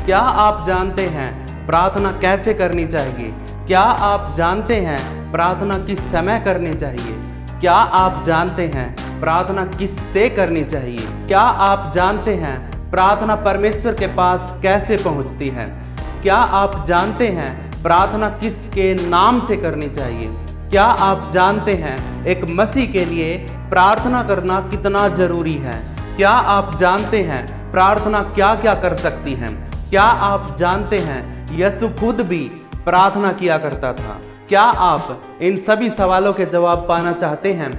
क्या आप जानते हैं प्रार्थना कैसे करनी चाहिए? क्या आप जानते हैं प्रार्थना किस समय करनी चाहिए? क्या आप जानते हैं प्रार्थना किससे करनी चाहिए? क्या आप जानते हैं प्रार्थना परमेश्वर के पास कैसे पहुंचती है? क्या आप जानते हैं प्रार्थना किसके नाम से करनी चाहिए? क्या आप जानते हैं एक मसीह के लिए प्रार्थना करना कितना जरूरी है? क्या आप जानते हैं प्रार्थना क्या क्या कर सकती है? क्या आप जानते हैं यीशु खुद भी प्रार्थना किया करता था? क्या आप इन सभी सवालों के जवाब पाना चाहते हैं?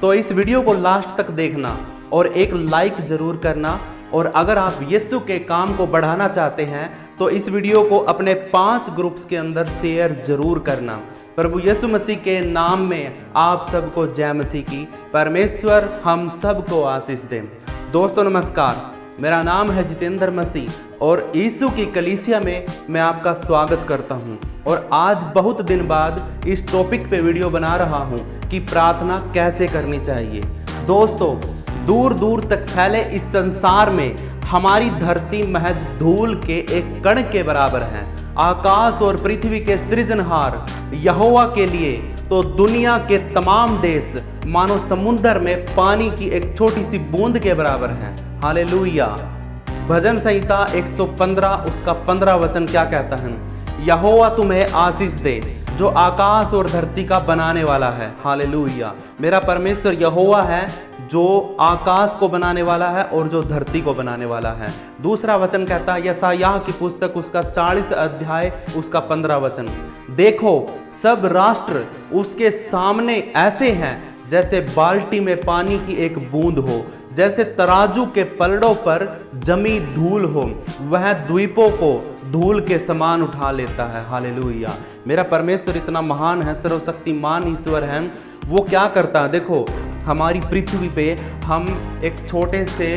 तो इस वीडियो को लास्ट तक देखना और एक लाइक जरूर करना। और अगर आप यीशु के काम को बढ़ाना चाहते हैं तो इस वीडियो को अपने 5 ग्रुप्स के अंदर शेयर जरूर करना। प्रभु यीशु मसीह के नाम में आप सबको जय मसीह की। परमेश्वर हम सबको आशीष दें। दोस्तों नमस्कार, मेरा नाम है जितेंद्र मसीह और यीशु की कलीसिया में मैं आपका स्वागत करता हूं। और आज बहुत दिन बाद इस टॉपिक पे वीडियो बना रहा हूं कि प्रार्थना कैसे करनी चाहिए। दोस्तों, दूर दूर तक फैले इस संसार में हमारी धरती महज धूल के एक कण के बराबर है। आकाश और पृथ्वी के सृजनहार यहोवा के लिए तो दुनिया के तमाम देश मानो समुद्र में पानी की एक छोटी सी बूंद के बराबर है। हालेलुया। भजन संहिता 115 उसका 15 वचन क्या कहता है? यहोवा तुम्हें आशीष दे जो आकाश और धरती का बनाने वाला है। हालेलुया। मेरा परमेश्वर यहोवा है जो आकाश को बनाने वाला है और जो धरती को बनाने वाला है। दूसरा वचन कहता है यशायाह की पुस्तक उसका 40 अध्याय उसका 15 वचन, देखो सब राष्ट्र उसके सामने ऐसे हैं जैसे बाल्टी में पानी की एक बूंद हो, जैसे तराजू के पलड़ों पर जमी धूल हो, वह द्वीपों को धूल के समान उठा लेता है। हालेलुया। मेरा परमेश्वर इतना महान है, सर्वशक्तिमान ईश्वर है। वो क्या करता है? देखो, हमारी पृथ्वी पे हम एक छोटे से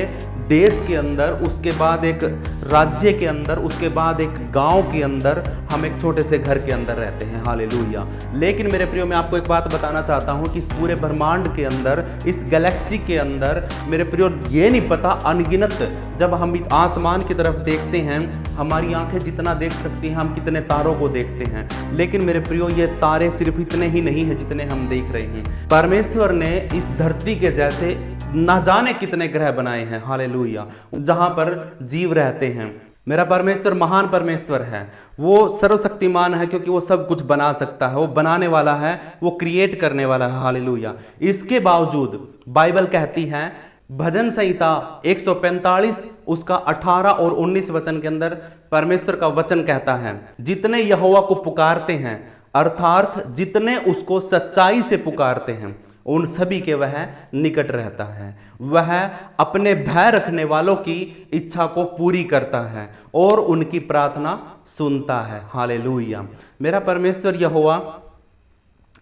देश के अंदर, उसके बाद एक राज्य के अंदर, उसके बाद एक गांव के अंदर, हम एक छोटे से घर के अंदर रहते हैं। हालेलुया। लेकिन मेरे प्रियो, मैं आपको एक बात बताना चाहता हूं कि इस पूरे ब्रह्मांड के अंदर, इस गैलेक्सी के अंदर, मेरे प्रियो, ये नहीं पता अनगिनत, जब हम आसमान की तरफ देखते हैं, हमारी आंखें जितना देख सकती हैं, हम कितने तारों को देखते हैं। लेकिन मेरे प्रियो, ये तारे सिर्फ इतने ही नहीं हैं जितने हम देख रहे हैं। परमेश्वर ने इस धरती के जैसे ना जाने कितने ग्रह बनाए हैं। हालेलुया। जहां पर जीव रहते हैं। मेरा परमेश्वर महान परमेश्वर है। वो सर्वशक्तिमान है क्योंकि वो सब कुछ बना सकता है। वो बनाने वाला है, वो क्रिएट करने वाला है। हालेलुया। इसके बावजूद बाइबल कहती है, भजन संहिता 145 उसका 18 और 19 वचन के अंदर परमेश्वर का वचन कहता है, जितने यहोवा को पुकारते हैं, अर्थात जितने उसको सच्चाई से पुकारते हैं, उन सभी के वह निकट रहता है। वह अपने भय रखने वालों की इच्छा को पूरी करता है और उनकी प्रार्थना सुनता है। हालेलुया। मेरा परमेश्वर यहोवा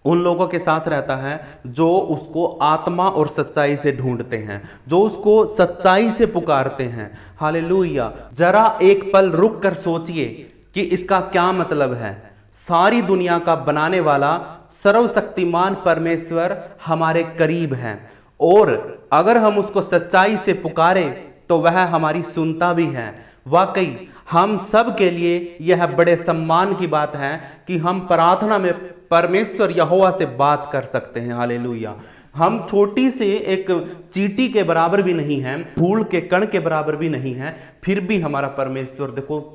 उन लोगों के साथ रहता है जो उसको आत्मा और सच्चाई से ढूंढते हैं, जो उसको सच्चाई से पुकारते हैं। हालेलुया। जरा एक पल रुक कर सोचिए कि इसका क्या मतलब है। सारी दुनिया का बनाने वाला सर्वशक्तिमान परमेश्वर हमारे करीब है और अगर हम उसको सच्चाई से पुकारें तो वह हमारी सुनता भी है। वाकई हम सब के लिए यह बड़े सम्मान की बात है कि हम प्रार्थना में परमेश्वर यहोवा से बात कर सकते हैं। हालेलुया। हम छोटी से एक चींटी के बराबर भी नहीं हैं, धूल के कण के बराबर भी नहीं हैं, फिर भी हमारा परमेश्वर, देखो,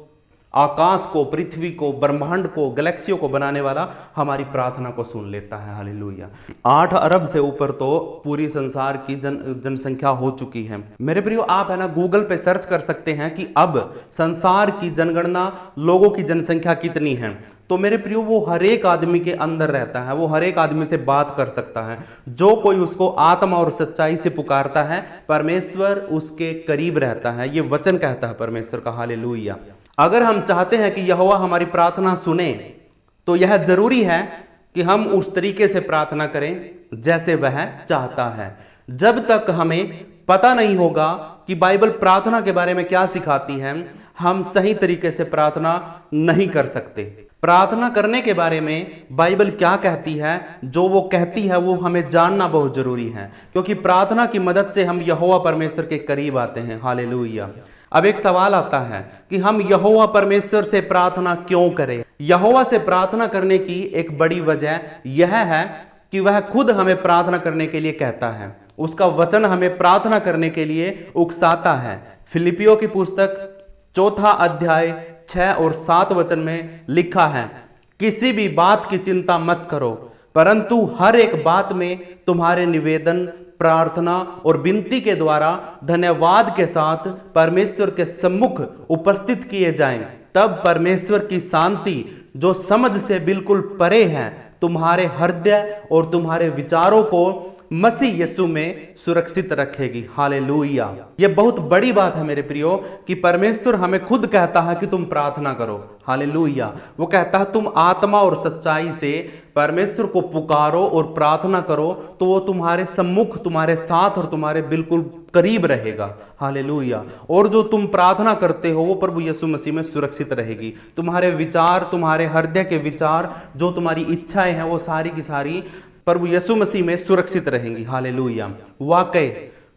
आकाश को, पृथ्वी को, ब्रह्मांड को, गैलेक्सियों को बनाने वाला हमारी प्रार्थना को सुन लेता है। हालेलुया। 8 अरब से ऊपर तो पूरी संसार की जनसंख्या हो चुकी है। मेरे प्रियो, आप है ना गूगल पे सर्च कर सकते हैं कि अब संसार की जनगणना, लोगों की जनसंख्या कितनी है। तो मेरे प्रियो, वो हर एक आदमी के अंदर रहता है, वो हर एक आदमी से बात कर सकता है। जो कोई उसको आत्मा और सच्चाई से पुकारता है, परमेश्वर उसके करीब रहता है। ये वचन कहता है परमेश्वर का। हालेलुया। अगर हम चाहते हैं कि यहोवा हमारी प्रार्थना सुने तो यह जरूरी है कि हम उस तरीके से प्रार्थना करें जैसे वह चाहता है। जब तक हमें पता नहीं होगा कि बाइबल प्रार्थना के बारे में क्या सिखाती है, हम सही तरीके से प्रार्थना नहीं कर सकते। प्रार्थना करने के बारे में बाइबल क्या कहती है, जो वो कहती है वो हमें जानना बहुत जरूरी है, क्योंकि प्रार्थना की मदद से हम यहोवा परमेश्वर के करीब आते हैं। हालेलुया। अब एक सवाल आता है कि हम यहोवा परमेश्वर से प्रार्थना क्यों करें। यहोवा से प्रार्थना करने की एक बड़ी वजह यह है कि वह खुद हमें प्रार्थना करने के लिए कहता है। उसका वचन हमें प्रार्थना करने के लिए उकसाता है। फिलिपियों की पुस्तक 4 अध्याय 6 और 7 वचन में लिखा है, किसी भी बात की चिंता मत करो, परंतु हर एक बात में तुम्हारे निवेदन, प्रार्थना और विनती के द्वारा धन्यवाद के साथ परमेश्वर के सम्मुख उपस्थित किए जाएं। तब परमेश्वर की शांति जो समझ से बिल्कुल परे है तुम्हारे हृदय और तुम्हारे विचारों को मसीह यीशु में सुरक्षित रखेगी। हालेलुया। यह बहुत बड़ी बात है मेरे प्रियो कि परमेश्वर हमें खुद कहता है कि तुम प्रार्थना करो। हालेलुया। वो कहता है तुम आत्मा और सच्चाई से परमेश्वर को पुकारो और प्रार्थना करो, तो वो तुम्हारे सम्मुख, तुम्हारे साथ और तुम्हारे बिल्कुल करीब रहेगा। हालेलुया। और जो तुम प्रार्थना करते हो वो प्रभु यीशु मसीह में सुरक्षित रहेगी। तुम्हारे विचार, तुम्हारे हृदय के विचार, जो तुम्हारी इच्छाएं हैं, वो सारी की सारी प्रभु यीशु मसीह में सुरक्षित रहेंगी। हालेलुया। वाकई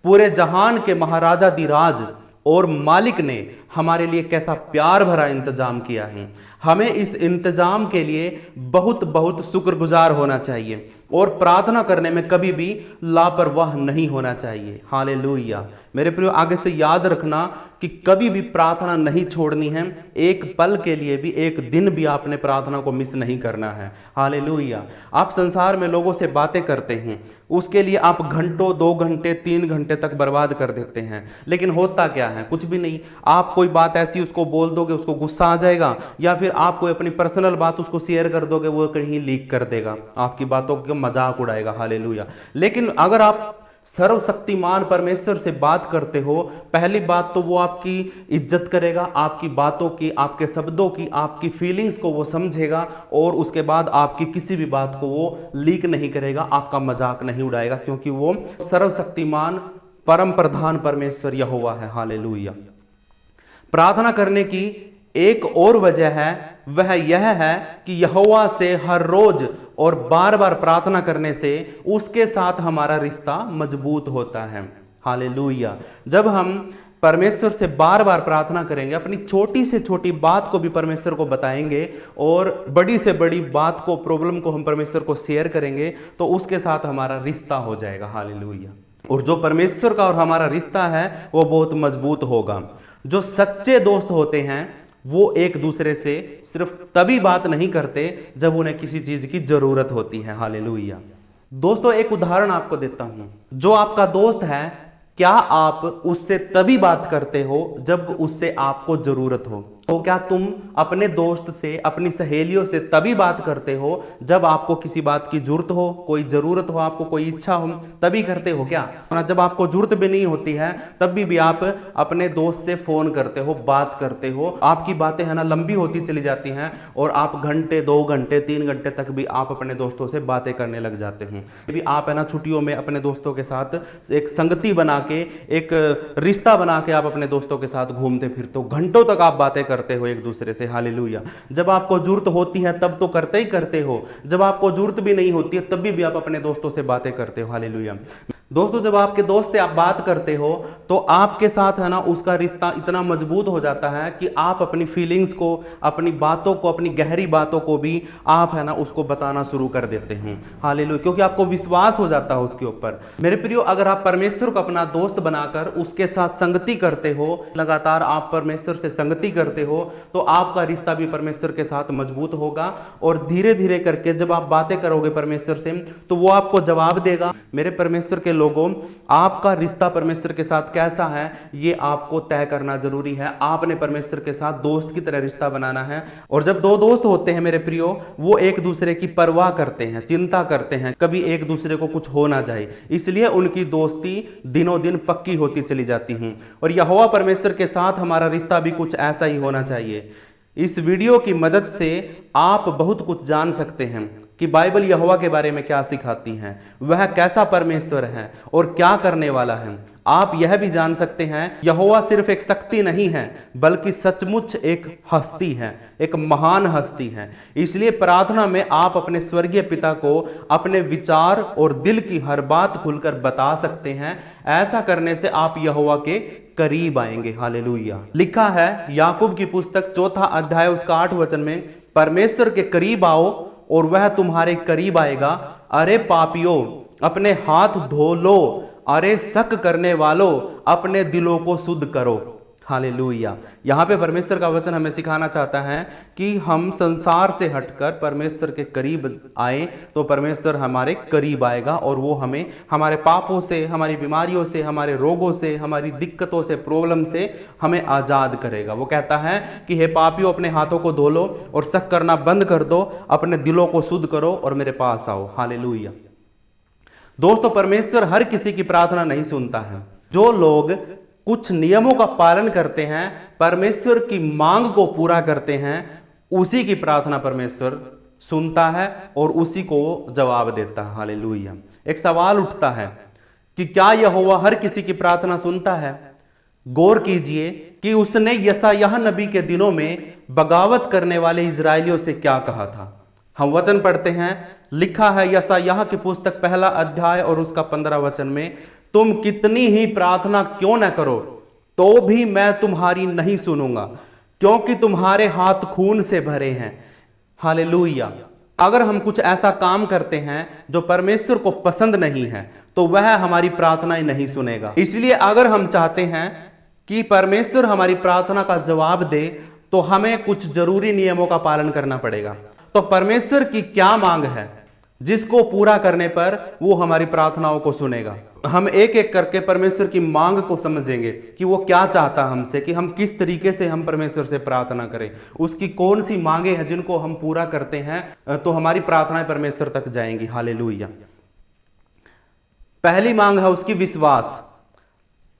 पूरे जहान के महाराजा धीराज और मालिक ने हमारे लिए कैसा प्यार भरा इंतजाम किया है। हमें इस इंतजाम के लिए बहुत बहुत शुक्रगुजार होना चाहिए और प्रार्थना करने में कभी भी लापरवाह नहीं होना चाहिए। हालेलुया। मेरे प्रियो, आगे से याद रखना कि कभी भी प्रार्थना नहीं छोड़नी है। एक पल के लिए भी, एक दिन भी आपने प्रार्थना को मिस नहीं करना है। हालेलुया। आप संसार में लोगों से बातें करते हैं, उसके लिए आप घंटों, 2 घंटे, 3 घंटे तक बर्बाद कर देते हैं, लेकिन होता क्या है? कुछ भी नहीं। आप कोई बात ऐसी उसको बोल दोगे, उसको गुस्सा आ जाएगा, या फिर आप कोई अपनी पर्सनल बात उसको शेयर कर दोगे, वो कहीं लीक कर देगा, आपकी बातों का मजाक उड़ाएगा। हालेलुया। लेकिन अगर आप सर्वशक्तिमान परमेश्वर से बात करते हो, पहली बात तो वो आपकी इज्जत करेगा, आपकी बातों की, आपके शब्दों की, आपकी फीलिंग्स को वो समझेगा, और उसके बाद आपकी किसी भी बात को वो लीक नहीं करेगा, आपका मजाक नहीं उड़ाएगा, क्योंकि वो सर्वशक्तिमान परम प्रधान परमेश्वर यहोवा है। हालेलुया। प्रार्थना करने की एक और वजह है, वह यह है कि यहोवा से हर रोज और बार बार प्रार्थना करने से उसके साथ हमारा रिश्ता मजबूत होता है। हालेलुया। जब हम परमेश्वर से बार बार प्रार्थना करेंगे, अपनी छोटी से छोटी बात को भी परमेश्वर को बताएंगे और बड़ी से बड़ी बात को, प्रॉब्लम को हम परमेश्वर को शेयर करेंगे, तो उसके साथ हमारा रिश्ता हो जाएगा। हालेलुया। और जो परमेश्वर का और हमारा रिश्ता है वो बहुत मजबूत होगा। जो सच्चे दोस्त होते हैं वो एक दूसरे से सिर्फ तभी बात नहीं करते जब उन्हें किसी चीज की जरूरत होती है। हालेलुया। दोस्तों, एक उदाहरण आपको देता हूं। जो आपका दोस्त है, क्या आप उससे तभी बात करते हो जब उससे आपको जरूरत हो? तो क्या तुम अपने दोस्त से, अपनी सहेलियों से तभी बात करते हो जब आपको किसी बात की जरूरत हो, कोई जरूरत हो, आपको कोई इच्छा हो, तभी करते हो क्या? जब आपको जरूरत भी नहीं होती है तब भी आप अपने दोस्त से फोन करते हो, बात करते हो, आपकी बातें है ना लंबी होती चली जाती हैं और आप घंटे, 2 घंटे, 3 घंटे तक भी आप अपने दोस्तों से बातें करने लग जाते हैं। भी आप है ना छुट्टियों में अपने दोस्तों के साथ एक संगति बना के, एक रिश्ता बना के आप अपने दोस्तों के साथ घूमते फिरते हो, घंटों तक आप बातें करते हो एक दूसरे से। हालेलुया। जब आपको जरूरत होती है तब तो करते ही करते हो, जब आपको जरूरत भी नहीं होती है तब भी आप अपने दोस्तों से बातें करते हो। हालेलुया। दोस्तों, जब आपके दोस्त से आप बात करते हो तो आपके साथ है ना उसका रिश्ता इतना मजबूत हो जाता है कि आप अपनी फीलिंग्स को, अपनी बातों को, अपनी गहरी बातों को भी आप है ना उसको बताना शुरू कर देते हैं। हालेलुया। क्योंकि आपको विश्वास हो जाता है उसके ऊपर। मेरे प्रियो, अगर आप परमेश्वर को अपना दोस्त बनाकर उसके साथ संगति करते हो, लगातार आप परमेश्वर से संगति करते हो, तो आपका रिश्ता भी परमेश्वर के साथ मजबूत होगा और धीरे धीरे करके जब आप बातें करोगे परमेश्वर से तो वो आपको जवाब देगा। मेरे परमेश्वर के लोगों, आपका रिश्ता परमेश्वर के साथ कैसा है ये आपको तय करना जरूरी है। आपने परमेश्वर के साथ दोस्त की तरह रिश्ता बनाना है। और जब 2 दोस्त होते हैं मेरे प्रियो, वो एक दूसरे की परवाह करते हैं, चिंता करते हैं कभी एक दूसरे को कुछ हो ना जाए, इसलिए उनकी दोस्ती दिनों दिन पक्की होती चली जाती है। और यहोवा परमेश्वर के साथ हमारा रिश्ता भी कुछ ऐसा ही होना चाहिए। इस वीडियो की मदद से आप बहुत कुछ जान सकते हैं। कि बाइबल यहोवा के बारे में क्या सिखाती है, वह कैसा परमेश्वर है और क्या करने वाला है। आप यह भी जान सकते हैं यहोवा सिर्फ एक शक्ति नहीं है बल्कि सचमुच एक हस्ती है, एक महान हस्ती है। इसलिए प्रार्थना में आप अपने स्वर्गीय पिता को अपने विचार और दिल की हर बात खुलकर बता सकते हैं। ऐसा करने से आप यहोवा के करीब आएंगे। हालेलुया। लिखा है याकूब की पुस्तक 4 अध्याय उसका 8 वचन में, परमेश्वर के करीब आओ और वह तुम्हारे करीब आएगा। अरे पापियों अपने हाथ धो लो, अरे शक करने वालों अपने दिलों को शुद्ध करो। हालेलुया। यहाँ पे परमेश्वर का वचन हमें सिखाना चाहता है कि हम संसार से हटकर परमेश्वर के करीब आए तो परमेश्वर हमारे करीब आएगा और वो हमें हमारे पापों से, हमारी बीमारियों से, हमारे रोगों से, हमारी दिक्कतों से, प्रॉब्लम से हमें आज़ाद करेगा। वो कहता है कि हे पापियों अपने हाथों को धो लो और शक करना बंद कर दो, अपने दिलों को शुद्ध करो और मेरे पास आओ। हालेलुया। दोस्तों, परमेश्वर हर किसी की प्रार्थना नहीं सुनता है। जो लोग कुछ नियमों का पालन करते हैं, परमेश्वर की मांग को पूरा करते हैं, उसी की प्रार्थना परमेश्वर सुनता है और उसी को जवाब देता है। हालेलुया। एक सवाल उठता है कि क्या यहोवा हर किसी की प्रार्थना सुनता है? गौर कीजिए कि उसने यशायाह नबी के दिनों में बगावत करने वाले इजरायलियों से क्या कहा था। हम वचन पढ़ते हैं, लिखा है यशायाह की पुस्तक 1 अध्याय और उसका 15 वचन में, तुम कितनी ही प्रार्थना क्यों न करो तो भी मैं तुम्हारी नहीं सुनूंगा, क्योंकि तुम्हारे हाथ खून से भरे हैं। हालेलुया। अगर हम कुछ ऐसा काम करते हैं जो परमेश्वर को पसंद नहीं है तो वह हमारी प्रार्थनाएं नहीं सुनेगा। इसलिए अगर हम चाहते हैं कि परमेश्वर हमारी प्रार्थना का जवाब दे तो हमें कुछ जरूरी नियमों का पालन करना पड़ेगा। तो परमेश्वर की क्या मांग है जिसको पूरा करने पर वो हमारी प्रार्थनाओं को सुनेगा? हम एक एक करके परमेश्वर की मांग को समझेंगे कि वो क्या चाहता हमसे, कि हम किस तरीके से हम परमेश्वर से प्रार्थना करें, उसकी कौन सी मांगे हैं जिनको हम पूरा करते हैं तो हमारी प्रार्थनाएं परमेश्वर तक जाएंगी। हालेलुया। पहली मांग है उसकी विश्वास।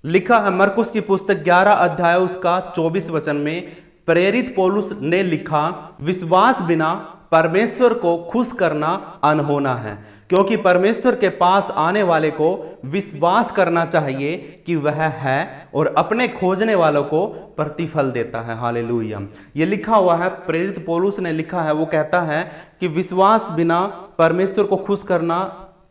लिखा है मरकुस की पुस्तक 11 अध्याय उसका 24 वचन में, प्रेरित पौलुस ने लिखा, विश्वास बिना परमेश्वर को खुश करना अनहोना है, क्योंकि परमेश्वर के पास आने वाले को विश्वास करना चाहिए कि वह है और अपने खोजने वालों को प्रतिफल देता है। हालेलुया। ये लिखा हुआ है, प्रेरित पौलुस ने लिखा है। वो कहता है कि विश्वास बिना परमेश्वर को खुश करना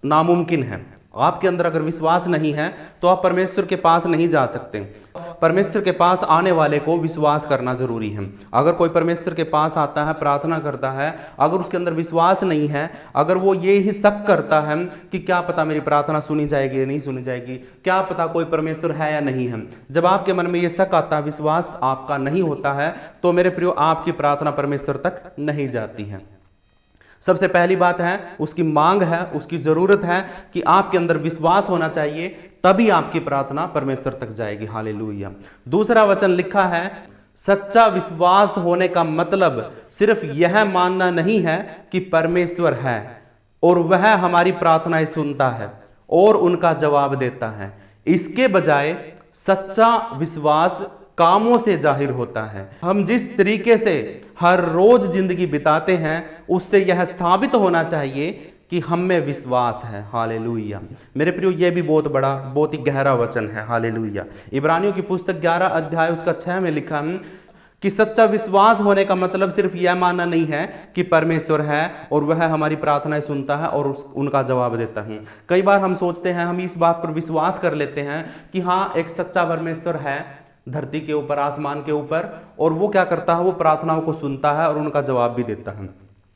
नामुमकिन है। आपके अंदर अगर विश्वास नहीं है तो आप परमेश्वर के पास नहीं जा सकते। परमेश्वर के पास आने वाले को विश्वास करना जरूरी है। अगर कोई परमेश्वर के पास आता है, प्रार्थना करता है, अगर उसके अंदर विश्वास नहीं है, अगर वो ये ही शक करता है कि क्या पता मेरी प्रार्थना सुनी जाएगी या नहीं सुनी जाएगी, क्या पता कोई परमेश्वर है या नहीं है, जब आपके मन में ये शक आता है, विश्वास आपका नहीं होता है, तो मेरे प्रियो आपकी प्रार्थना परमेश्वर तक नहीं जाती है। सबसे पहली बात है उसकी मांग है, उसकी जरूरत है कि आपके अंदर विश्वास होना चाहिए, तभी आपकी प्रार्थना परमेश्वर तक जाएगी। हालेलुया। दूसरा वचन लिखा है, सच्चा विश्वास होने का मतलब सिर्फ यह मानना नहीं है कि परमेश्वर है और वह हमारी प्रार्थनाएं सुनता है और उनका जवाब देता है। इसके बजाय सच्चा विश्वास कामों से जाहिर होता है। हम जिस तरीके से हर रोज जिंदगी बिताते हैं उससे यह साबित होना चाहिए कि हम में विश्वास है। हालेलुया। मेरे प्रियो, यह भी बहुत ही गहरा वचन है। हालेलुया। इब्रानियों की पुस्तक 11 अध्याय उसका 6 में लिखा है कि सच्चा विश्वास होने का मतलब सिर्फ यह मानना नहीं है कि परमेश्वर है और वह हमारी प्रार्थनाएं सुनता है और उनका जवाब देता है। कई बार हम सोचते हैं, हम इस बात पर विश्वास कर लेते हैं कि हाँ, एक सच्चा परमेश्वर है धरती के ऊपर, आसमान के ऊपर, और वो क्या करता है, वो प्रार्थनाओं को सुनता है और उनका जवाब भी देता है।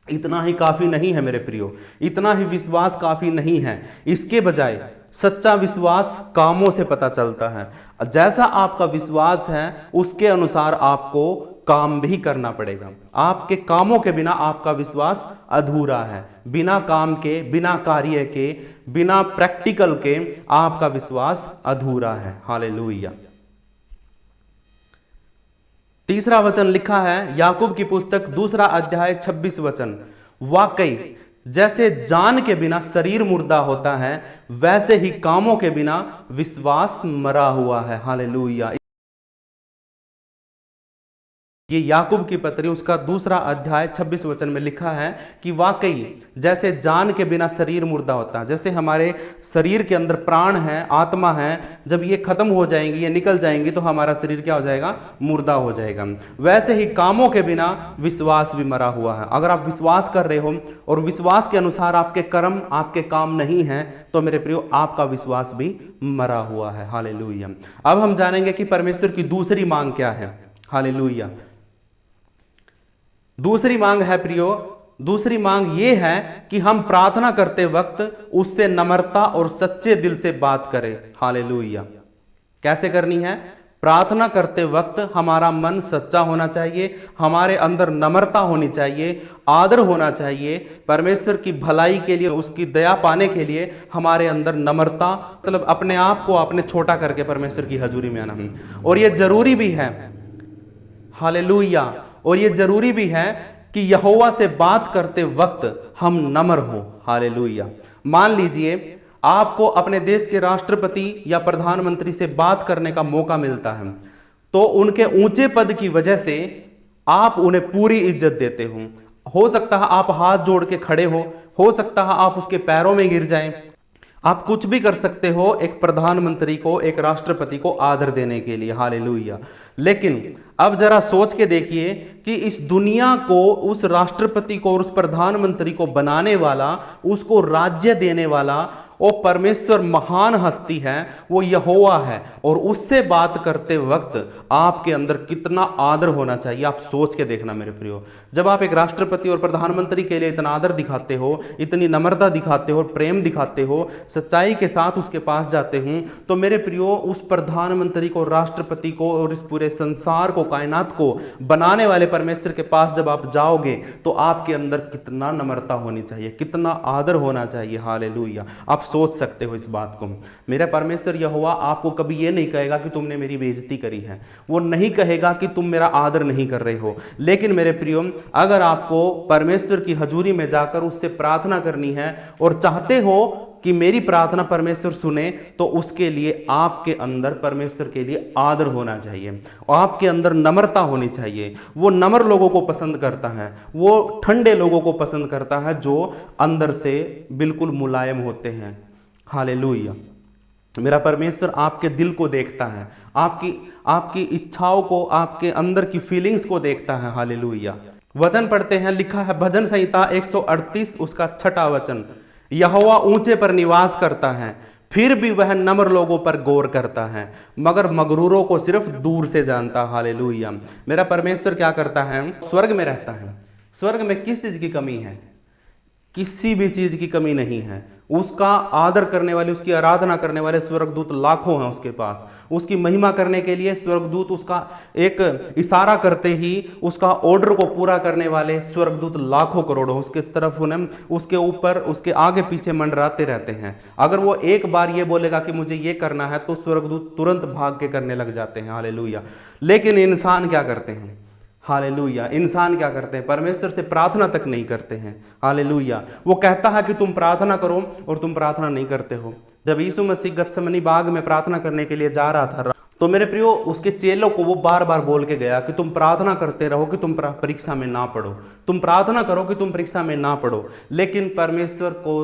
इतना ही काफी नहीं है मेरे प्रियो, इतना ही विश्वास काफी नहीं है। इसके बजाय सच्चा विश्वास कामों से पता चलता है। जैसा आपका विश्वास है उसके अनुसार आपको काम भी करना पड़ेगा। आपके कामों के बिना आपका विश्वास अधूरा है। बिना काम के, बिना कार्य के, बिना प्रैक्टिकल के आपका विश्वास अधूरा है। हालेलुया। तीसरा वचन लिखा है याकूब की पुस्तक 2 अध्याय 26 वचन, वाकई जैसे जान के बिना शरीर मुर्दा होता है वैसे ही कामों के बिना विश्वास मरा हुआ है। हालेलुया। ये याकूब की पत्री उसका 2 अध्याय 26 वचन में लिखा है कि वाकई जैसे जान के बिना शरीर मुर्दा होता है, जैसे हमारे शरीर के अंदर प्राण है, आत्मा है, जब ये खत्म हो जाएंगी, ये निकल जाएंगी तो हमारा शरीर क्या हो जाएगा, मुर्दा हो जाएगा। वैसे ही कामों के बिना विश्वास भी मरा हुआ है। अगर आप विश्वास कर रहे हो और विश्वास के अनुसार आपके कर्म, आपके काम नहीं है, तो मेरे प्रियो आपका विश्वास भी मरा हुआ है। हालेलुया। अब हम जानेंगे कि परमेश्वर की दूसरी मांग क्या है। हालेलुया। दूसरी मांग है प्रियो, दूसरी मांग ये है कि हम प्रार्थना करते वक्त उससे नम्रता और सच्चे दिल से बात करें। हालेलुया। कैसे करनी है? प्रार्थना करते वक्त हमारा मन सच्चा होना चाहिए, हमारे अंदर नम्रता होनी चाहिए, आदर होना चाहिए। परमेश्वर की भलाई के लिए, उसकी दया पाने के लिए हमारे अंदर नम्रता, मतलब अपने आप को आपने छोटा करके परमेश्वर की हजूरी में आना है। और ये जरूरी भी है। हालेलुया। और ये जरूरी भी है कि यहोवा से बात करते वक्त हम नम्र हो। हालेलुया। मान लीजिए आपको अपने देश के राष्ट्रपति या प्रधानमंत्री से बात करने का मौका मिलता है, तो उनके ऊंचे पद की वजह से आप उन्हें पूरी इज्जत देते हो सकता है आप हाथ जोड़ के खड़े हो सकता है आप उसके पैरों में गिर जाएं, आप कुछ भी कर सकते हो एक प्रधानमंत्री को, एक राष्ट्रपति को आदर देने के लिए। हालेलुया। लेकिन अब जरा सोच के देखिए कि इस दुनिया को, उस राष्ट्रपति को और उस प्रधानमंत्री को बनाने वाला, उसको राज्य देने वाला वो परमेश्वर महान हस्ती है, वो यहोवा है। और उससे बात करते वक्त आपके अंदर कितना आदर होना चाहिए, आप सोच के देखना मेरे प्रियो। जब आप एक राष्ट्रपति और प्रधानमंत्री के लिए इतना आदर दिखाते हो, इतनी नम्रता दिखाते हो, प्रेम दिखाते हो, सच्चाई के साथ उसके पास जाते हो, तो मेरे प्रियो उस प्रधानमंत्री को, राष्ट्रपति को और इस पूरे संसार को, कायनात को बनाने वाले परमेश्वर के पास जब आप जाओगे तो आपके अंदर कितना नम्रता होनी चाहिए, कितना आदर होना चाहिए। हालेलुया। आप सोच सकते हो इस बात को। मेरा परमेश्वर यहोवा आपको कभी ये नहीं कहेगा कि तुमने मेरी बेइज्जती करी है, वो नहीं कहेगा कि तुम मेरा आदर नहीं कर रहे हो। लेकिन मेरे प्रियो, अगर आपको परमेश्वर की हजूरी में जाकर उससे प्रार्थना करनी है और चाहते हो कि मेरी प्रार्थना परमेश्वर सुने, तो उसके लिए आपके अंदर परमेश्वर के लिए आदर होना चाहिए, आपके अंदर नम्रता होनी चाहिए। वो नम्र लोगों को पसंद करता है, वो ठंडे लोगों को पसंद करता है जो अंदर से बिल्कुल मुलायम होते हैं। हालेलुया। मेरा परमेश्वर आपके दिल को देखता है, आपकी इच्छाओं को, आपके अंदर की फीलिंग्स को देखता है। हालेलुया। वचन पढ़ते हैं, लिखा है भजन संहिता 138 उसका 6वां वचन, यहोवा ऊंचे पर निवास करता है, फिर भी वह नम्र लोगों पर गौर करता है, मगर मगरूरों को सिर्फ दूर से जानता। हालेलुया। मेरा परमेश्वर क्या करता है? स्वर्ग में रहता है। स्वर्ग में किस चीज की कमी है? किसी भी चीज की कमी नहीं है। उसका आदर करने वाले, उसकी आराधना करने वाले स्वर्गदूत लाखों हैं उसके पास। उसकी महिमा करने के लिए स्वर्गदूत, उसका एक इशारा करते ही उसका ऑर्डर को पूरा करने वाले स्वर्गदूत लाखों करोड़ों उसके तरफ उन्हें, उसके ऊपर, उसके आगे पीछे मंडराते रहते हैं। अगर वो एक बार ये बोलेगा कि मुझे ये करना है, तो स्वर्गदूत तुरंत भाग के करने लग जाते हैं। हालेलुया। लेकिन इंसान क्या करते हैं? हालेलुया। इंसान क्या करते हैं? परमेश्वर से प्रार्थना तक नहीं करते हैं। हालेलुया। वो कहता है कि तुम प्रार्थना करो और तुम प्रार्थना नहीं करते हो। जब यीशु मसीह गत्समनी बाग में प्रार्थना करने के लिए जा रहा था, तो मेरे प्रियो उसके चेलों को वो बार बार बोल के गया कि तुम प्रार्थना करते रहो कि तुम परीक्षा में ना पढ़ो, तुम प्रार्थना करो कि तुम परीक्षा में ना पढ़ो। लेकिन परमेश्वर को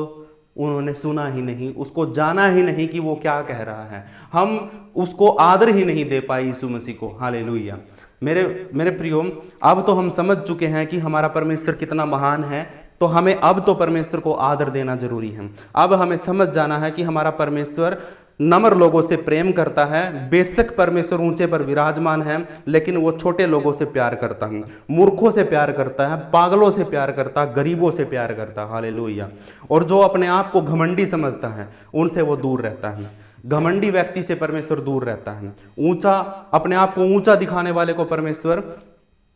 उन्होंने सुना ही नहीं, उसको जाना ही नहीं कि वो क्या कह रहा है। हम उसको आदर ही नहीं दे पाए यीशु मसीह को। हालेलुया। मेरे प्रियो, अब तो हम समझ चुके हैं कि हमारा परमेश्वर कितना महान है, तो हमें अब तो परमेश्वर को आदर देना जरूरी है। अब हमें समझ जाना है कि हमारा परमेश्वर नम्र लोगों से प्रेम करता है। बेशक परमेश्वर ऊंचे पर विराजमान है, लेकिन वो छोटे लोगों से प्यार करता है, मूर्खों से प्यार करता है, पागलों से प्यार करता है, गरीबों से प्यार करता है। हालेलुया। और जो अपने आप को घमंडी समझता है, उनसे वो दूर रहता है। घमंडी व्यक्ति से परमेश्वर दूर रहता है। ऊंचा, अपने आप को ऊंचा दिखाने वाले को परमेश्वर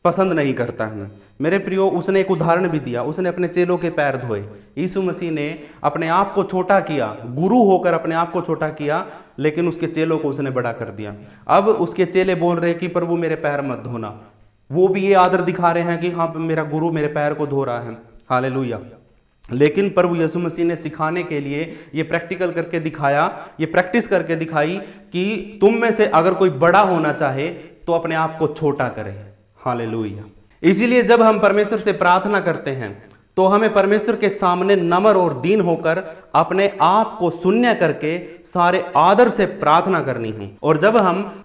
पसंद नहीं करता है। मेरे प्रियो, उसने एक उदाहरण भी दिया, उसने अपने चेलों के पैर धोए। यीशु मसीह ने अपने आप को छोटा किया, गुरु होकर अपने आप को छोटा किया, लेकिन उसके चेलों को उसने बड़ा कर दिया। अब उसके चेले बोल रहे हैं कि प्रभु मेरे पैर मत धोना। वो भी ये आदर दिखा रहे हैं कि हाँ मेरा गुरु मेरे पैर को धो रहा है। हालेलुया। लेकिन प्रभु यीशु मसीह ने सिखाने के लिए ये प्रैक्टिकल करके दिखाया, ये प्रैक्टिस करके दिखाई कि तुम में से अगर कोई बड़ा होना चाहे तो अपने आप को छोटा करे। हालेलुया। इसीलिए जब हम परमेश्वर से प्रार्थना करते हैं तो हमें परमेश्वर के सामने नम्र और दीन होकर अपने आप को शून्य करके सारे आदर से प्रार्थना करनी है। और जब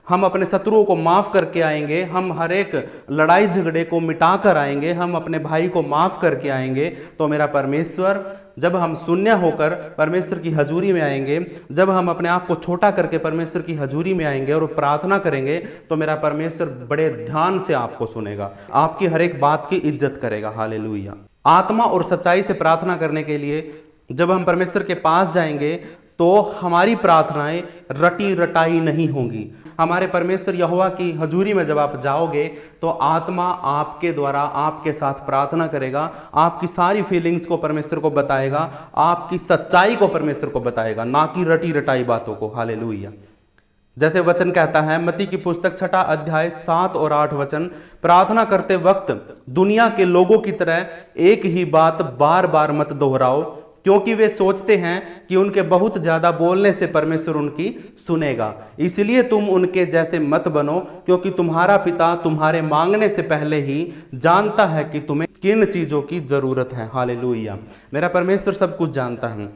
हम अपने शत्रुओं को माफ करके आएंगे, हम हर एक लड़ाई झगड़े को मिटा कर आएंगे, हम अपने भाई को माफ करके आएंगे, तो मेरा परमेश्वर, जब हम शून्य होकर परमेश्वर की हजूरी में आएंगे, जब हम अपने आप को छोटा करके परमेश्वर की हजूरी में आएंगे और प्रार्थना करेंगे, तो मेरा परमेश्वर बड़े ध्यान से आपको सुनेगा, आपकी हर एक बात की इज्जत करेगा। हालेलुया। आत्मा और सच्चाई से प्रार्थना करने के लिए जब हम परमेश्वर के पास जाएंगे तो हमारी प्रार्थनाएं रटी रटाई नहीं होंगी। हमारे परमेश्वर यहोवा की हजूरी में जब आप जाओगे तो आत्मा आपके द्वारा आपके साथ प्रार्थना करेगा, आपकी सारी फीलिंग्स को परमेश्वर को बताएगा, आपकी सच्चाई को परमेश्वर को बताएगा, ना कि रटी रटाई बातों को। हालेलुया। जैसे वचन कहता है, मत्ती की पुस्तक 6 अध्याय 7 और 8 वचन, प्रार्थना करते वक्त दुनिया के लोगों की तरह एक ही बात बार बार मत दोहराओ, क्योंकि वे सोचते हैं कि उनके बहुत ज्यादा बोलने से परमेश्वर उनकी सुनेगा। इसलिए तुम उनके जैसे मत बनो, क्योंकि तुम्हारा पिता तुम्हारे मांगने से पहले ही जानता है कि तुम्हें किन चीजों की जरूरत है। हालेलुया। मेरा परमेश्वर सब कुछ जानता है।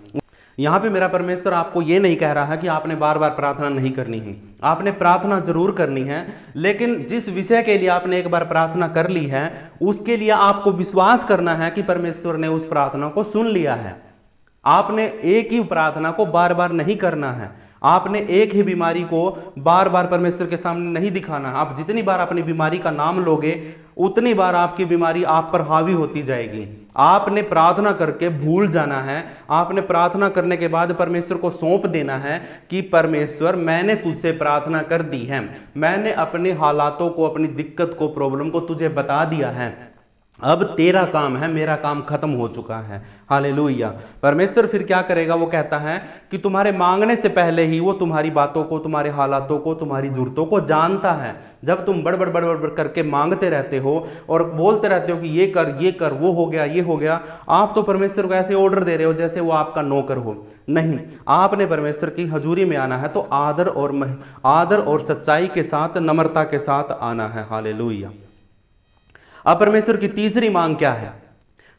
यहाँ पे मेरा परमेश्वर आपको ये नहीं कह रहा है कि आपने बार बार प्रार्थना नहीं करनी है। आपने प्रार्थना जरूर करनी है, लेकिन जिस विषय के लिए आपने एक बार प्रार्थना कर ली है उसके लिए आपको विश्वास करना है कि परमेश्वर ने उस प्रार्थना को सुन लिया है। आपने एक ही प्रार्थना को बार बार नहीं करना है। आपने एक ही बीमारी को बार बार परमेश्वर के सामने नहीं दिखाना है। आप जितनी बार अपनी बीमारी का नाम लोगे उतनी बार आपकी बीमारी आप पर हावी होती जाएगी। आपने प्रार्थना करके भूल जाना है। आपने प्रार्थना करने के बाद परमेश्वर को सौंप देना है कि परमेश्वर, मैंने तुझसे प्रार्थना कर दी है, मैंने अपने हालातों को, अपनी दिक्कत को, प्रॉब्लम को तुझे बता दिया है, अब तेरा काम है, मेरा काम खत्म हो चुका है। हालेलुया। परमेश्वर फिर क्या करेगा? वो कहता है कि तुम्हारे मांगने से पहले ही वो तुम्हारी बातों को, तुम्हारे हालातों को, तुम्हारी जरूरतों को जानता है। जब तुम बड़बड़ बड़बड़ करके मांगते रहते हो और बोलते रहते हो कि ये कर, वो हो गया, ये हो गया, आप तो परमेश्वर को ऐसे ऑर्डर दे रहे हो जैसे वो आपका नौकर हो। नहीं, आपने परमेश्वर की हजूरी में आना है तो आदर और सच्चाई के साथ, नम्रता के साथ आना है। हालेलुया। अब परमेश्वर की तीसरी मांग क्या है?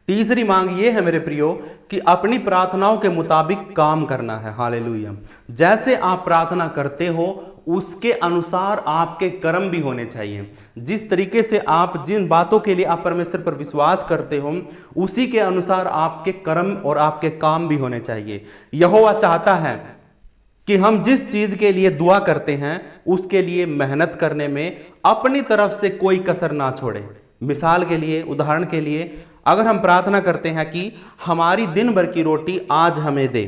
तीसरी मांग ये है मेरे प्रियो कि अपनी प्रार्थनाओं के मुताबिक काम करना है। हालेलुया। जैसे आप प्रार्थना करते हो उसके अनुसार आपके कर्म भी होने चाहिए। जिस तरीके से आप, जिन बातों के लिए आप परमेश्वर पर विश्वास करते हो, उसी के अनुसार आपके कर्म और आपके काम भी होने चाहिए। यहोवा चाहता है कि हम जिस चीज के लिए दुआ करते हैं उसके लिए मेहनत करने में अपनी तरफ से कोई कसर ना छोड़े। मिसाल के लिए, उदाहरण के लिए, अगर हम प्रार्थना करते हैं कि हमारी दिन भर की रोटी आज हमें दे,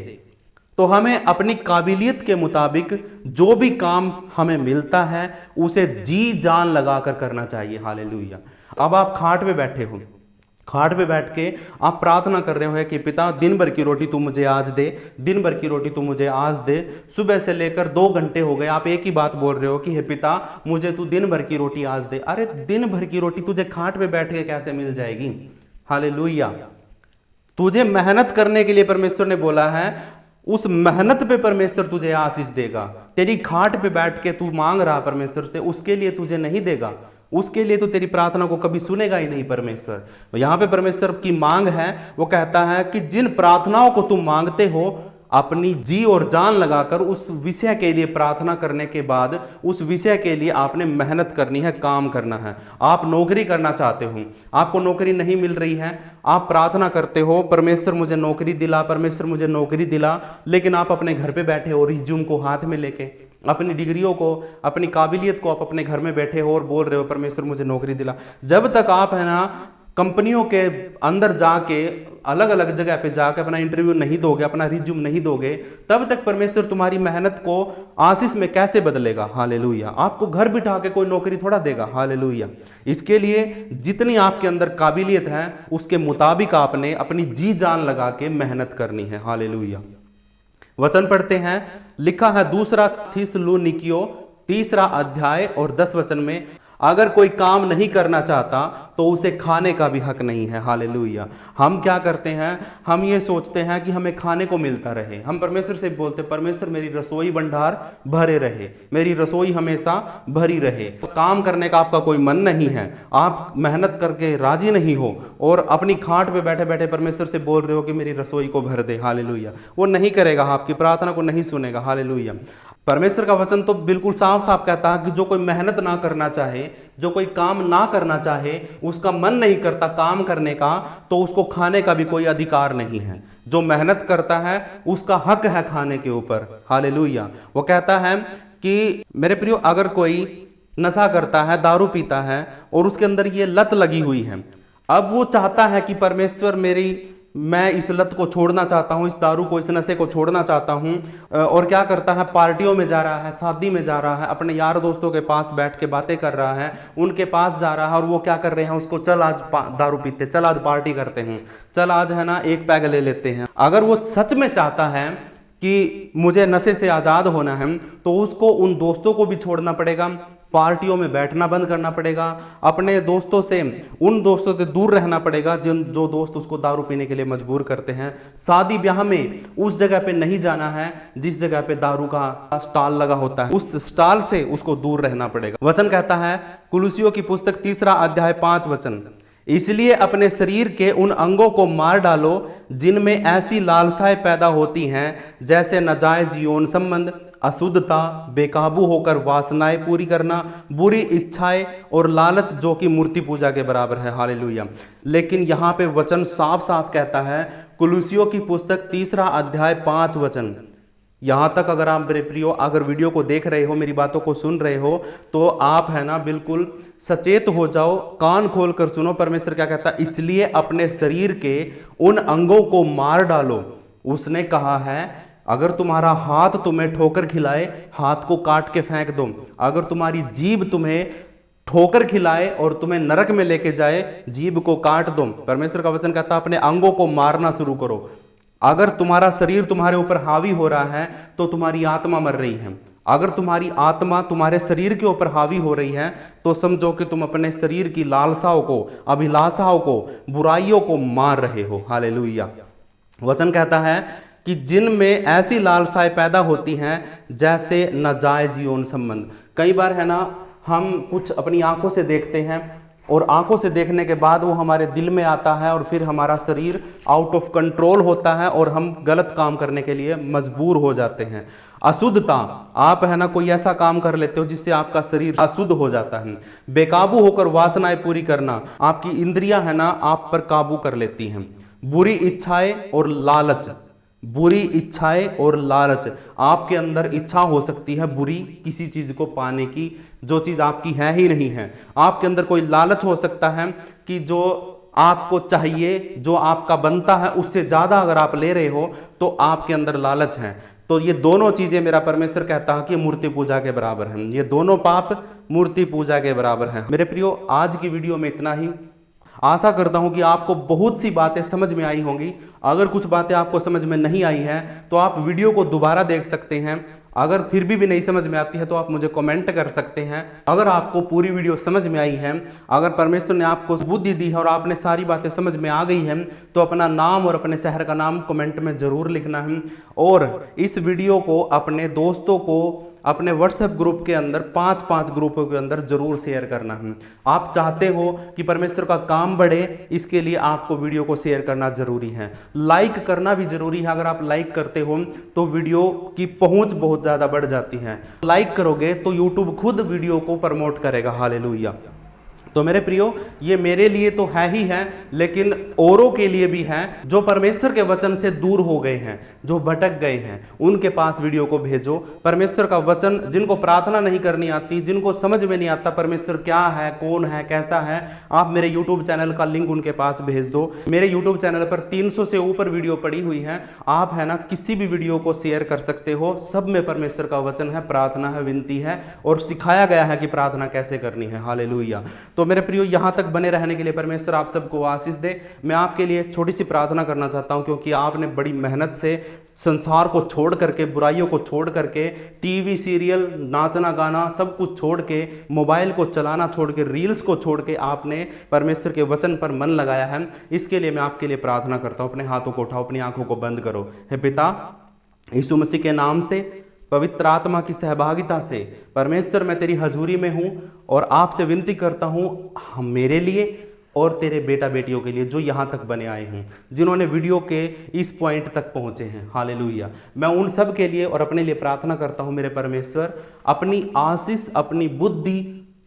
तो हमें अपनी काबिलियत के मुताबिक जो भी काम हमें मिलता है उसे जी जान लगाकर करना चाहिए। हालेलुया। अब आप खाट पे बैठे हो, खाट पे बैठ के आप प्रार्थना कर रहे हो कि पिता, दिन भर की रोटी तू मुझे आज दे, दिन भर की रोटी तू मुझे आज दे। सुबह से लेकर 2 घंटे हो गए, आप एक ही बात बोल रहे हो कि हे पिता, मुझे तू दिन भर की रोटी आज दे। अरे दिन भर की रोटी तुझे खाट पे बैठ के कैसे मिल जाएगी? हालेलुया। तुझे मेहनत करने के लिए परमेश्वर ने बोला है, उस मेहनत पे परमेश्वर तुझे आशीष देगा। तेरी खाट पे बैठ के तू मांग रहा परमेश्वर से, उसके लिए तुझे नहीं देगा, उसके लिए तो तेरी प्रार्थना को कभी सुनेगा ही नहीं परमेश्वर। यहां पे परमेश्वर की मांग है, वो कहता है कि जिन प्रार्थनाओं को तुम मांगते हो अपनी जी और जान लगाकर उस विषय के लिए प्रार्थना करने के बाद उस विषय के लिए आपने मेहनत करनी है, काम करना है। आप नौकरी करना चाहते हो, आपको नौकरी नहीं मिल रही है, आप प्रार्थना करते हो परमेश्वर मुझे नौकरी दिला, परमेश्वर मुझे नौकरी दिला, लेकिन आप अपने घर पे बैठे हो रिज्यूम को हाथ में लेके, अपनी डिग्रियों को, अपनी काबिलियत को आप अपने घर में बैठे हो और बोल रहे हो परमेश्वर मुझे नौकरी दिला। जब तक आप है ना कंपनियों के अंदर जाके, अलग अलग जगह पे जाके अपना इंटरव्यू नहीं दोगे, अपना रिज्यूम नहीं दोगे, तब तक परमेश्वर तुम्हारी मेहनत को आशीष में कैसे बदलेगा? हालेलुया। आपको घर बिठा के कोई नौकरी थोड़ा देगा। हालेलुया। इसके लिए जितनी आपके अंदर काबिलियत है उसके मुताबिक आपने अपनी जी जान लगा के मेहनत करनी है। हालेलुया। वचन पढ़ते हैं, लिखा है 2 थिस्सलुनीकियों 3 अध्याय और 10 वचन में, अगर कोई काम नहीं करना चाहता तो उसे खाने का भी हक नहीं है। हालेलुया। हम क्या करते हैं, हम ये सोचते हैं कि हमें खाने को मिलता रहे। हम परमेश्वर से बोलते, परमेश्वर मेरी रसोई भंडार भरे रहे, मेरी रसोई हमेशा भरी रहे। काम करने का आपका कोई मन नहीं है, आप मेहनत करके राजी नहीं हो और अपनी खाट पे बैठे बैठे परमेश्वर से बोल रहे हो कि मेरी रसोई को भर दे। हालेलुया। वो नहीं करेगा, आपकी प्रार्थना को नहीं सुनेगा। हालेलुया। परमेश्वर का वचन तो बिल्कुल साफ साफ कहता है कि जो कोई मेहनत ना करना चाहे, जो कोई काम ना करना चाहे, उसका मन नहीं करता काम करने का, तो उसको खाने का भी कोई अधिकार नहीं है। जो मेहनत करता है उसका हक है खाने के ऊपर। हालेलुया। वो कहता है कि मेरे प्रियो, अगर कोई नशा करता है, दारू पीता है और उसके अंदर ये लत लगी हुई है, अब वो चाहता है कि परमेश्वर मैं इस लत को छोड़ना चाहता हूं, इस दारू को, इस नशे को छोड़ना चाहता हूं, और क्या करता है, पार्टियों में जा रहा है, शादी में जा रहा है, अपने यार दोस्तों के पास बैठ के बातें कर रहा है, उनके पास जा रहा है और वो क्या कर रहे हैं, उसको चल आज दारू पीते, चल आज पार्टी करते हैं, चल आज है ना एक पैग ले लेते हैं। अगर वो सच में चाहता है कि मुझे नशे से आज़ाद होना है, तो उसको उन दोस्तों को भी छोड़ना पड़ेगा, पार्टियों में बैठना बंद करना पड़ेगा, अपने दोस्तों से, उन दोस्तों से दूर रहना पड़ेगा जो दोस्त उसको दारू पीने के लिए मजबूर करते हैं। शादी ब्याह में उस जगह पे नहीं जाना है जिस जगह पे दारू का स्टॉल लगा होता है, उस स्टॉल से उसको दूर रहना पड़ेगा। वचन कहता है, कुलुसियों की पुस्तक 3 अध्याय 5 वचन, इसलिए अपने शरीर के उन अंगों को मार डालो जिनमें ऐसी लालसाएं पैदा होती हैं जैसे नाजायज यौन संबंध, अशुद्धता, बेकाबू होकर वासनाएं पूरी करना, बुरी इच्छाएं और लालच, जो कि मूर्ति पूजा के बराबर है। हालेलुया। लेकिन यहाँ पे वचन साफ साफ कहता है, कुलुसियों की पुस्तक 3 अध्याय 5 वचन, यहाँ तक अगर आप मेरे प्रियो अगर वीडियो को देख रहे हो, मेरी बातों को सुन रहे हो, तो आप है ना बिल्कुल सचेत हो जाओ, कान खोल कर सुनो। परमेश्वर क्या कहता है, इसलिए अपने शरीर के उन अंगों को मार डालो। उसने कहा है, अगर तुम्हारा हाथ तुम्हें ठोकर खिलाए, हाथ को काट के फेंक दो। अगर तुम्हारी जीभ तुम्हें ठोकर खिलाए और तुम्हें नरक में लेके जाए, जीभ को काट दो। परमेश्वर का वचन कहता है, अपने अंगों को मारना शुरू करो। अगर तुम्हारा शरीर तुम्हारे ऊपर हावी हो रहा है तो तुम्हारी आत्मा मर रही है। अगर तुम्हारी आत्मा तुम्हारे शरीर के ऊपर हावी हो रही है तो समझो कि तुम अपने शरीर की लालसाओं को, अभिलाषाओं को, बुराइयों को मार रहे हो। हालेलुया। वचन कहता है कि जिनमें ऐसी लालसाएं पैदा होती हैं जैसे नाजायज यौन संबंध। कई बार है ना, हम कुछ अपनी आंखों से देखते हैं और आंखों से देखने के बाद वो हमारे दिल में आता है और फिर हमारा शरीर आउट ऑफ कंट्रोल होता है और हम गलत काम करने के लिए मजबूर हो जाते हैं। अशुद्धता, आप है ना कोई ऐसा काम कर लेते हो जिससे आपका शरीर अशुद्ध हो जाता है। बेकाबू होकर वासनाएं पूरी करना, आपकी इंद्रियां है ना आप पर काबू कर लेती हैं। बुरी इच्छाएं और लालच, बुरी इच्छाएं और लालच, आपके अंदर इच्छा हो सकती है बुरी किसी चीज को पाने की, जो चीज आपकी है ही नहीं है। आपके अंदर कोई लालच हो सकता है कि जो आपको चाहिए, जो आपका बनता है, उससे ज्यादा अगर आप ले रहे हो तो आपके अंदर लालच है। तो ये दोनों चीजें मेरा परमेश्वर कहता है कि मूर्ति पूजा के बराबर हैं। ये दोनों पाप मूर्ति पूजा के बराबर हैं। मेरे प्रियो, आज की वीडियो में इतना ही। आशा करता हूं कि आपको बहुत सी बातें समझ में आई होंगी। अगर कुछ बातें आपको समझ में नहीं आई हैं तो आप वीडियो को दोबारा देख सकते हैं। अगर फिर भी नहीं समझ में आती है तो आप मुझे कमेंट कर सकते हैं। अगर आपको पूरी वीडियो समझ में आई है, अगर परमेश्वर ने आपको बुद्धि दी है और आपने सारी बातें समझ में आ गई हैं, तो अपना नाम और अपने शहर का नाम कमेंट में जरूर लिखना है। और इस वीडियो को अपने दोस्तों को अपने व्हाट्सएप ग्रुप के अंदर 5-5 ग्रुपों के अंदर जरूर शेयर करना है। आप चाहते हो कि परमेश्वर का काम बढ़े, इसके लिए आपको वीडियो को शेयर करना जरूरी है। लाइक करना भी जरूरी है। अगर आप लाइक करते हो तो वीडियो की पहुंच बहुत ज़्यादा बढ़ जाती है। लाइक करोगे तो यूट्यूब खुद वीडियो को प्रमोट करेगा। हालेलुया। तो मेरे प्रियो, ये मेरे लिए तो है ही है, लेकिन औरों के लिए भी है जो परमेश्वर के वचन से दूर हो गए हैं, जो भटक गए हैं, उनके पास वीडियो को भेजो। परमेश्वर का वचन, जिनको प्रार्थना नहीं करनी आती, जिनको समझ में नहीं आता परमेश्वर क्या है, कौन है, कैसा है, आप मेरे यूट्यूब चैनल का लिंक उनके पास भेज दो। मेरे यूट्यूब चैनल पर 300 से ऊपर वीडियो पड़ी हुई है। आप है ना किसी भी वीडियो को शेयर कर सकते हो। सब में परमेश्वर का वचन है, प्रार्थना है, विनती है और सिखाया गया है कि प्रार्थना कैसे करनी है। हालेलुया। तो मेरे प्रियो, यहाँ तक बने रहने के लिए परमेश्वर आप सबको आशीष दे। मैं आपके लिए छोटी सी प्रार्थना करना चाहता हूँ, क्योंकि आपने बड़ी मेहनत से संसार को छोड़ करके, बुराइयों को छोड़ करके, टीवी सीरियल, नाचना गाना सब कुछ छोड़ के, मोबाइल को चलाना छोड़ के, रील्स को छोड़ के आपने परमेश्वर के वचन पर मन लगाया है। इसके लिए मैं आपके लिए प्रार्थना करता हूँ। अपने हाथों को उठाओ, अपनी आंखों को बंद करो। हे पिता, यीशु मसीह के नाम से, पवित्र आत्मा की सहभागिता से परमेश्वर मैं तेरी हजूरी में हूँ और आपसे विनती करता हूँ, हम मेरे लिए और तेरे बेटा बेटियों के लिए जो यहाँ तक बने आए हैं, जिन्होंने वीडियो के इस पॉइंट तक पहुँचे हैं, हालेलुया। मैं उन सब के लिए और अपने लिए प्रार्थना करता हूँ मेरे परमेश्वर, अपनी आशीष, अपनी बुद्धि,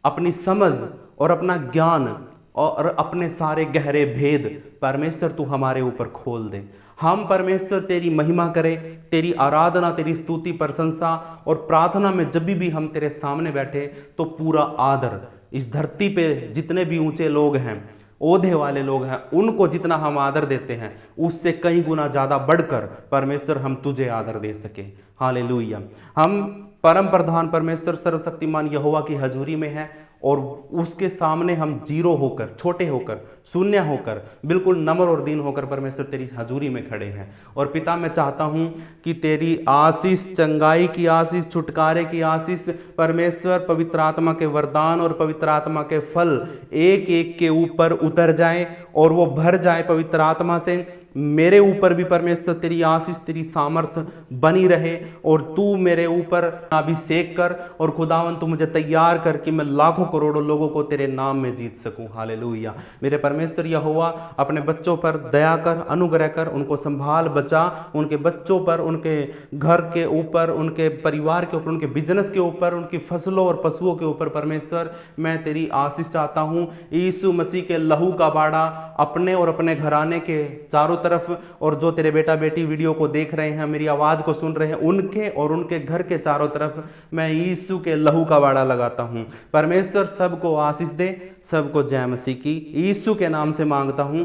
अपनी समझ और अपना ज्ञान और अपने सारे गहरे भेद परमेश्वर तू हमारे ऊपर खोल दे। हम परमेश्वर तेरी महिमा करें, तेरी आराधना, तेरी स्तुति, प्रशंसा और प्रार्थना में जब भी हम तेरे सामने बैठे तो पूरा आदर, इस धरती पे जितने भी ऊंचे लोग हैं, ओहदे वाले लोग हैं, उनको जितना हम आदर देते हैं उससे कई गुना ज़्यादा बढ़कर परमेश्वर हम तुझे आदर दे सके। हालेलुया। हम परम प्रधान परमेश्वर सर्वशक्तिमान यहोवा की हजूरी में है और उसके सामने हम जीरो होकर, छोटे होकर, शून्य होकर, बिल्कुल नम्र और दीन होकर परमेश्वर तेरी हजूरी में खड़े हैं। और पिता, मैं चाहता हूं कि तेरी आशीष, चंगाई की आशीष, छुटकारे की आशीष, परमेश्वर पवित्र आत्मा के वरदान और पवित्र आत्मा के फल एक एक के ऊपर उतर जाएं और वो भर जाए पवित्र आत्मा से। मेरे ऊपर भी परमेश्वर तेरी आशीष, तेरी सामर्थ बनी रहे और तू मेरे ऊपर अभिषेक कर और खुदावन तू मुझे तैयार कर कि मैं लाखों करोड़ों लोगों को तेरे नाम में जीत सकूं। हालेलुया। मेरे परमेश्वर यहोवा, अपने बच्चों पर दया कर, अनुग्रह कर, उनको संभाल, बचा, उनके बच्चों पर, उनके घर के ऊपर, उनके परिवार के ऊपर, उनके बिजनेस के ऊपर, उनकी फसलों और पशुओं के ऊपर परमेश्वर मैं तेरी आशीष चाहता हूँ। यीशु मसीह के लहू का बाड़ा अपने और अपने घराने के चारों तरफ, और जो तेरे बेटा बेटी वीडियो को देख रहे हैं, मेरी आवाज को सुन रहे हैं, उनके और उनके घर के चारों तरफ मैं यीशु के लहू का बाड़ा लगाता हूं। परमेश्वर सबको आशीष दे, सबको जय मसीह की। यीशु के नाम से मांगता हूं,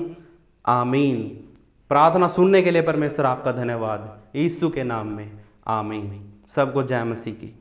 आमीन। प्रार्थना सुनने के लिए परमेश्वर आपका धन्यवाद, यीशु के नाम में, आमीन। सबको जय मसीह की।